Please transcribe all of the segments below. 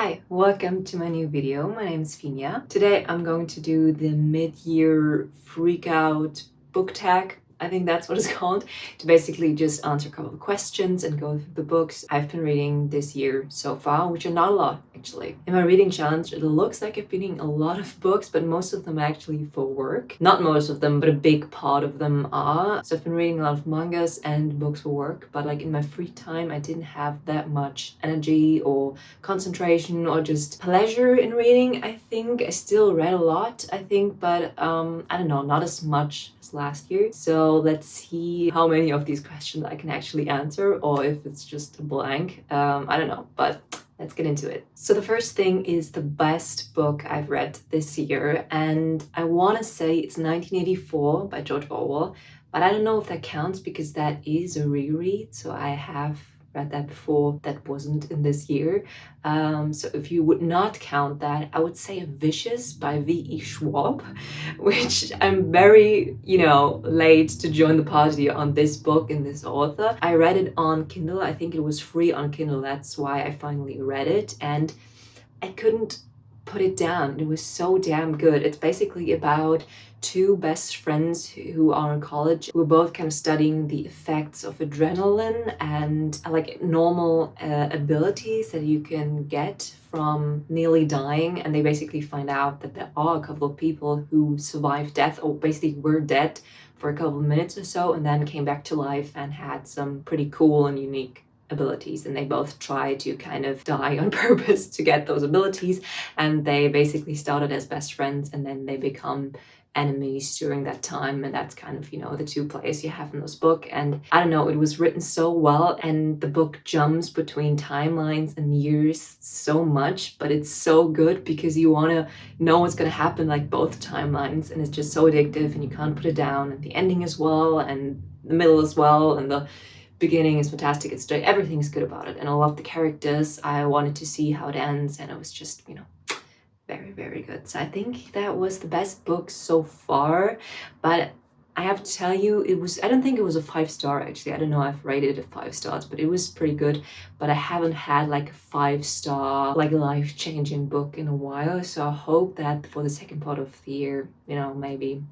Hi, welcome to my new video. My name is Finya. Today I'm going to do the mid-year Freakout book tag. I think that's what it's called, to basically just answer a couple of questions and go through the books I've been reading this year so far, which are not a lot actually. In my reading challenge, it looks like I've been reading a lot of books, but most of them are actually for work. Not most of them, but a big part of them are. So I've been reading a lot of mangas and books for work, but like in my free time, I didn't have that much energy or concentration or just pleasure in reading. I think I still read a lot, but I don't know, not as much as last year. So let's see how many of these questions I can actually answer, or if it's just a blank. I don't know, but let's get into it. So the first thing is the best book I've read this year, and I want to say it's 1984 by George Orwell, but I don't know if that counts because that is a reread, so I have read that before. That wasn't in this year. So if you would not count that, I would say Vicious by V.E. Schwab, which I'm very, late to join the party on this book and this author. I read it on Kindle. I think it was free on Kindle. That's why I finally read it. And I couldn't put it down. It was so damn good. It's basically about two best friends who are in college, who are both kind of studying the effects of adrenaline and like normal abilities that you can get from nearly dying. And they basically find out that there are a couple of people who survived death, or basically were dead for a couple of minutes or so, and then came back to life and had some pretty cool and unique abilities, and they both try to kind of die on purpose to get those abilities. And they basically started as best friends, and then they become enemies during that time. And that's kind of, the two players you have in this book. And I don't know, it was written so well, and the book jumps between timelines and years so much, but it's so good because you want to know what's going to happen, like both timelines, and it's just so addictive and you can't put it down. And the ending as well, and the middle as well, and the beginning is fantastic. It's everything's good about it, and I love the characters. I wanted to see how it ends, and it was just, very, very good. So I think that was the best book so far. But I have to tell you, I don't think it was a 5-star actually. I don't know, I've rated it 5 stars, but it was pretty good. But I haven't had like a 5-star, like life-changing book in a while. So I hope that for the second part of the year, maybe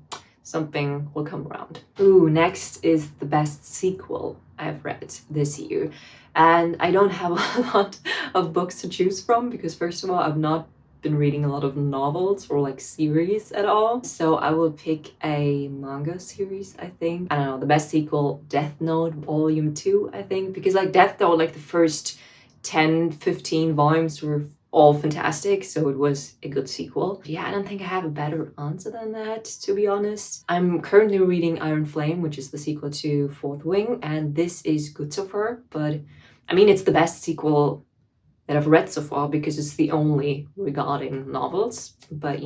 something will come around. Ooh, next is the best sequel I've read this year. And I don't have a lot of books to choose from because, first of all, I've not been reading a lot of novels or like series at all. So I will pick a manga series, I think. I don't know, the best sequel, Death Note Volume 2, I think. Because like Death Note, like the first 10, 15 volumes were all fantastic, so it was a good sequel. Yeah, I don't think I have a better answer than that, to be honest. I'm currently reading Iron Flame, which is the sequel to Fourth Wing, and this is good so far, but I mean, it's the best sequel that I've read so far because it's the only regarding novels. But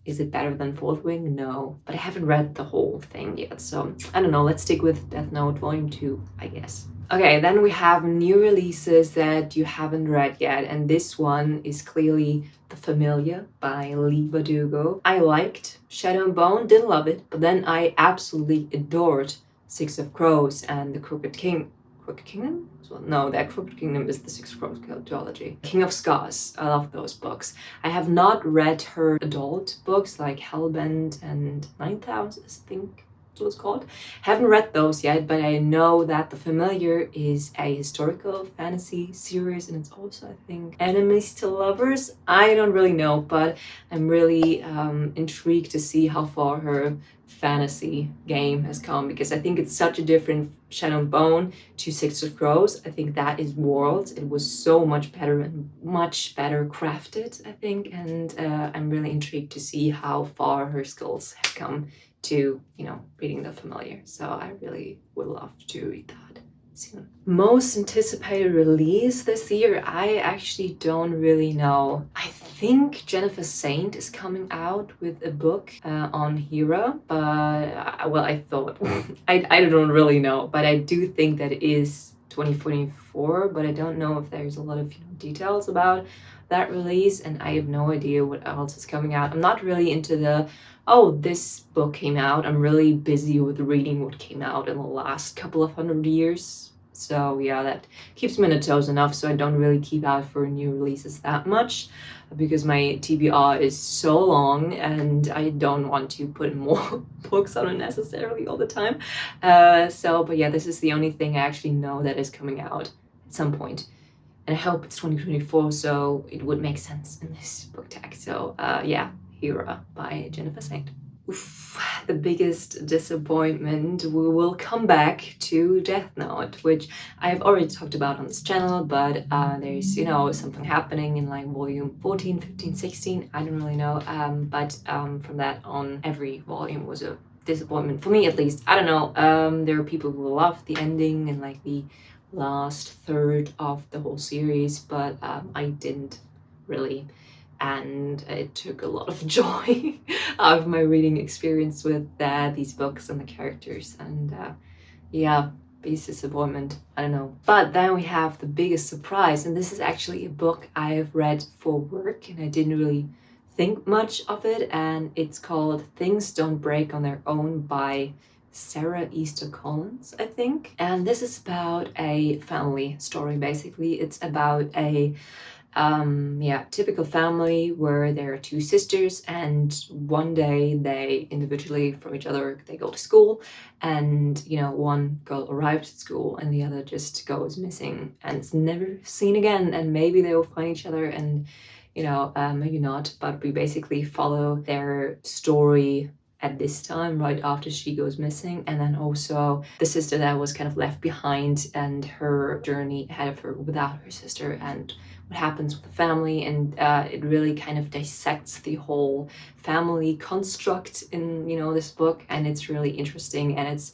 is it better than Fourth Wing? No, but I haven't read the whole thing yet, so I don't know. Let's stick with Death Note Volume 2, I guess. Okay, then we have new releases that you haven't read yet, and this one is clearly The Familiar by Lee Bardugo. I liked Shadow and Bone, didn't love it, but then I absolutely adored Six of Crows and The Crooked Kingdom? Well, no, that Crooked Kingdom is the Six Crows trilogy. King of Scars, I love those books. I have not read her adult books like Hellbent and 9000, I think what it's called. Haven't read those yet, but I know that The Familiar is a historical fantasy series, and it's also, I think, enemies to lovers. I don't really know, but I'm really intrigued to see how far her fantasy game has come, because I think it's such a different Shadow and Bone to Six of Crows. I think that is worlds. It was so much better and much better crafted, I think, and I'm really intrigued to see how far her skills have come to, reading The Familiar. So I really would love to read that soon. Most anticipated release this year, I actually don't really know. I think Jennifer Saint is coming out with a book on Hera, but I thought I don't really know, but I do think that it is 2024, but I don't know if there's a lot of details about that release, and I have no idea what else is coming out. I'm not really into this book came out. I'm really busy with reading what came out in the last couple of 100 years So yeah, that keeps me on the toes enough so I don't really keep out for new releases that much, because my TBR is so long and I don't want to put more books on unnecessarily all the time. But yeah, this is the only thing I actually know that is coming out at some point. And I hope it's 2024, so it would make sense in this book tag. So yeah, Hera by Jennifer Saint. Oof, the biggest disappointment, we will come back to Death Note, which I've already talked about on this channel, but there's, you know, something happening in like volume 14, 15, 16, I don't really know, but from that on, every volume was a disappointment, for me at least. I don't know, there are people who love the ending and like the last third of the whole series, but I didn't really, and it took a lot of joy out of my reading experience with these books and the characters, and yeah, biggest disappointment, I don't know. But then we have the biggest surprise, and this is actually a book I've read for work and I didn't really think much of it, and it's called Things Don't Break on Their Own by Sarah Easter Collins, I think. And this is about a family story, basically. It's about a typical family where there are two sisters, and one day they individually from each other, they go to school, and you know, one girl arrives at school and the other just goes missing and is never seen again, and maybe they will find each other, and you know, maybe not, but we basically follow their story at this time right after she goes missing, and then also the sister that was kind of left behind and her journey ahead of her without her sister, and what happens with the family. And it really kind of dissects the whole family construct in, you know, this book, and it's really interesting, and it's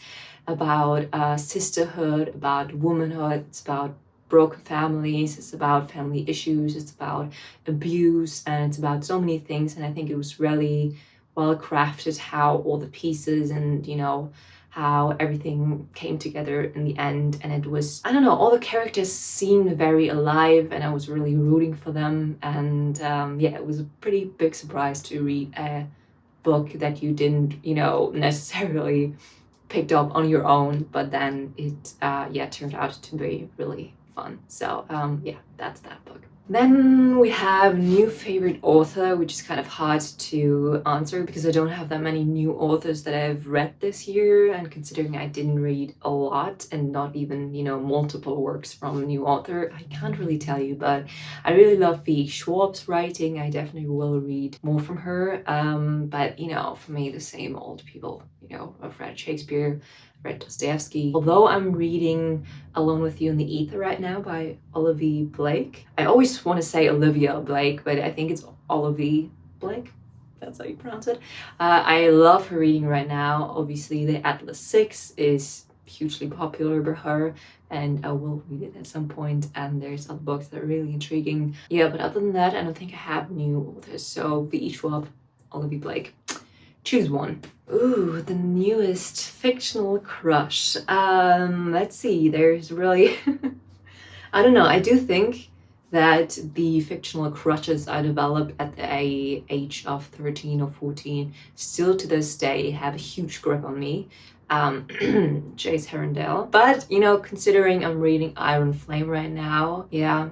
about sisterhood, about womanhood, it's about broken families, it's about family issues, it's about abuse, and it's about so many things. And I think it was really well crafted how all the pieces and, you know, how everything came together in the end. And it was, I don't know, all the characters seemed very alive and I was really rooting for them. And yeah, it was a pretty big surprise to read a book that you didn't, you know, necessarily picked up on your own, but then it turned out to be really fun. So yeah, that's that book. Then we have new favorite author, which is kind of hard to answer because I don't have that many new authors that I've read this year, and considering I didn't read a lot and not even, you know, multiple works from a new author, I can't really tell you. But I really love V. Schwab's writing. I definitely will read more from her, but you know, for me, the same old people. You know, I've read Shakespeare, read Dostoevsky. Although I'm reading Alone with You in the Ether right now by Olivia Blake. I always want to say Olivia Blake, but I think it's Olivia Blake. That's how you pronounce it. I love her reading right now. Obviously, the Atlas 6 is hugely popular by her, and I will read it at some point. And there's other books that are really intriguing. Yeah, but other than that, I don't think I have new authors. So V.E. Schwab, Olivia Blake. Choose one. Ooh, the newest fictional crush. Let's see, there's really, I don't know, I do think that the fictional crushes I developed at the age of 13 or 14 still to this day have a huge grip on me. Chase Herondale. But, you know, considering I'm reading Iron Flame right now, yeah,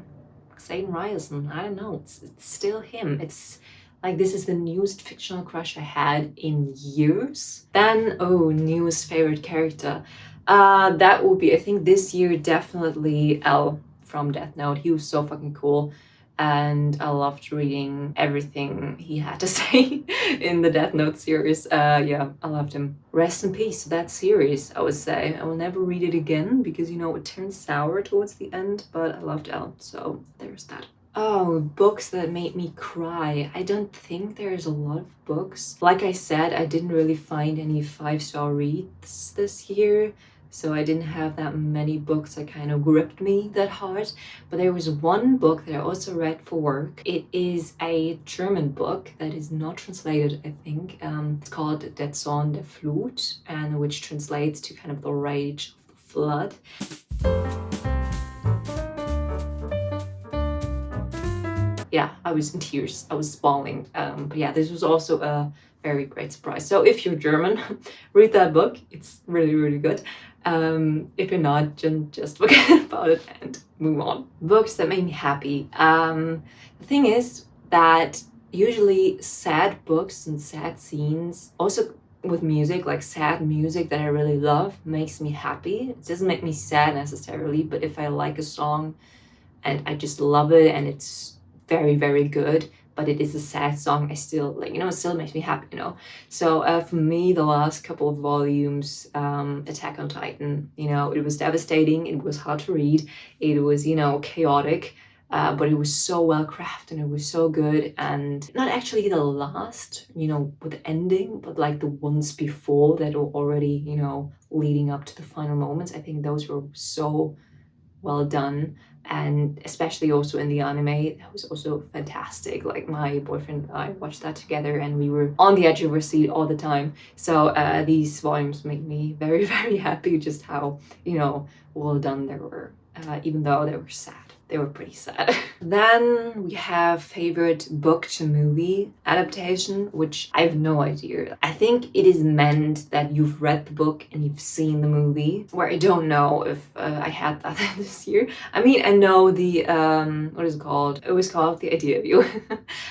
Xaden Ryerson, I don't know, it's still him. It's like, this is the newest fictional crush I had in years. Then, oh, newest favorite character. That would be, I think this year, definitely L from Death Note. He was so fucking cool. And I loved reading everything he had to say in the Death Note series. Yeah, I loved him. Rest in peace to that series, I would say. I will never read it again because, you know, it turns sour towards the end, but I loved L, so there's that. Oh, books that made me cry. I don't think there's a lot of books. Like I said, I didn't really find any 5-star reads this year, so I didn't have that many books that kind of gripped me that hard. But there was one book that I also read for work. It is a German book that is not translated, I think. It's called Der Zorn der Flut, and which translates to kind of the rage of the flood. Yeah, I was in tears, I was bawling. But yeah, this was also a very great surprise. So if you're German, read that book. It's really, really good. If you're not, just forget about it and move on. Books that make me happy. The thing is that usually sad books and sad scenes, also with music, like sad music that I really love, makes me happy. It doesn't make me sad necessarily, but if I like a song and I just love it and it's very, very good, but it is a sad song, I still like, it still makes me happy, So for me, the last couple of volumes, Attack on Titan, it was devastating, it was hard to read, it was, chaotic, but it was so well crafted and it was so good. And not actually the last, with the ending, but like the ones before that were already, leading up to the final moments. I think those were so well done, and especially also in the anime, that was also fantastic. Like my boyfriend and I watched that together and we were on the edge of our seat all the time. So these volumes make me very, very happy, just how well done they were, even though they were sad. They were pretty sad. Then we have favorite book to movie adaptation, which I have no idea. I think it is meant that you've read the book and you've seen the movie, where I don't know if I had that this year. I mean, I know the, what is it called? It was called The Idea of You.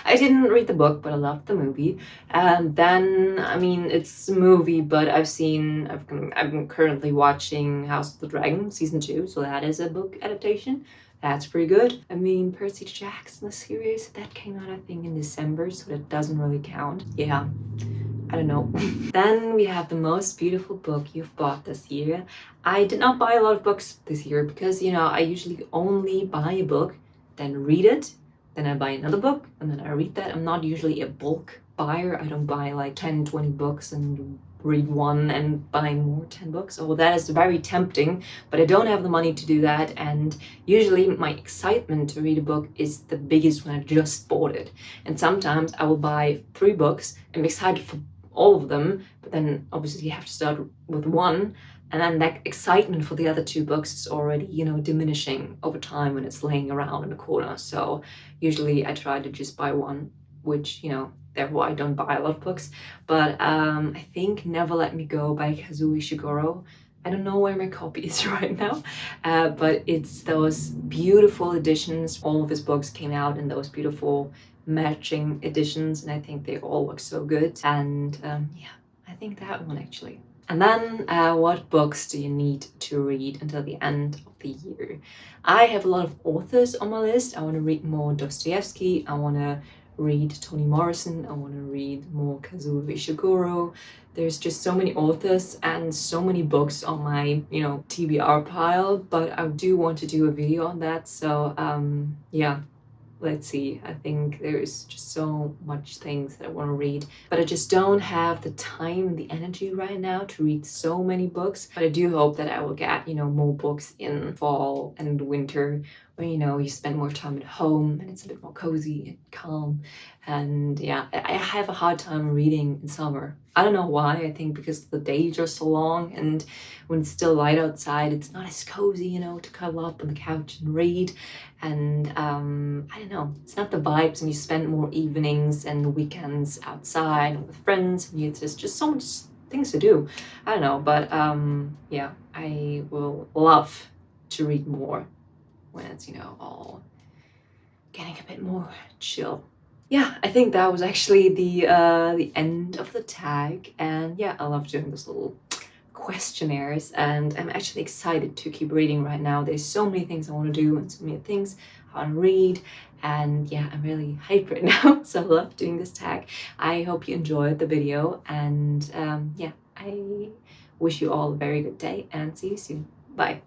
I didn't read the book, but I loved the movie. And then, I mean, it's a movie, but I'm currently watching House of the Dragon season 2, so that is a book adaptation. That's pretty good. I mean, Percy Jackson, the series, that came out, I think, in December, so that doesn't really count. Yeah, I don't know. Then we have the most beautiful book you've bought this year. I did not buy a lot of books this year because, I usually only buy a book, then read it, then I buy another book, and then I read that. I'm not usually a bulk buyer. I don't buy like 10, 20 books and read one and buy more 10 books. Oh, that is very tempting, but I don't have the money to do that. And usually my excitement to read a book is the biggest when I just bought it. And sometimes I will buy 3 books and be excited for all of them, but then obviously you have to start with one. And then that excitement for the other 2 books is already, diminishing over time when it's laying around in the corner. So usually I try to just buy one, which, therefore I don't buy a lot of books. But I think Never Let Me Go by Kazuo Ishiguro. I don't know where my copy is right now, but it's those beautiful editions. All of his books came out in those beautiful matching editions, and I think they all look so good. And yeah, I think that one actually. And then what books do you need to read until the end of the year? I have a lot of authors on my list. I want to read more Dostoevsky. I want to read Toni Morrison. I want to read more Kazuo Ishiguro. There's just so many authors and so many books on my, TBR pile, but I do want to do a video on that. So yeah, let's see. I think there's just so much things that I want to read, but I just don't have the time and the energy right now to read so many books. But I do hope that I will get, more books in fall and winter when, you spend more time at home and it's a bit more cozy and calm. And yeah, I have a hard time reading in summer. I don't know why. I think because the days are so long, and when it's still light outside, it's not as cozy, to cuddle up on the couch and read. And I don't know, it's not the vibes when you spend more evenings and weekends outside with friends, and there's just so much things to do. I don't know, but yeah, I will love to read more when it's, all getting a bit more chill. Yeah, I think that was actually the end of the tag. And yeah, I love doing this little questionnaires, and I'm actually excited to keep reading right now. There's so many things I want to do and so many things I want to read, and yeah, I'm really hyped right now. So I love doing this tag. I hope you enjoyed the video, and yeah, I wish you all a very good day and see you soon. Bye.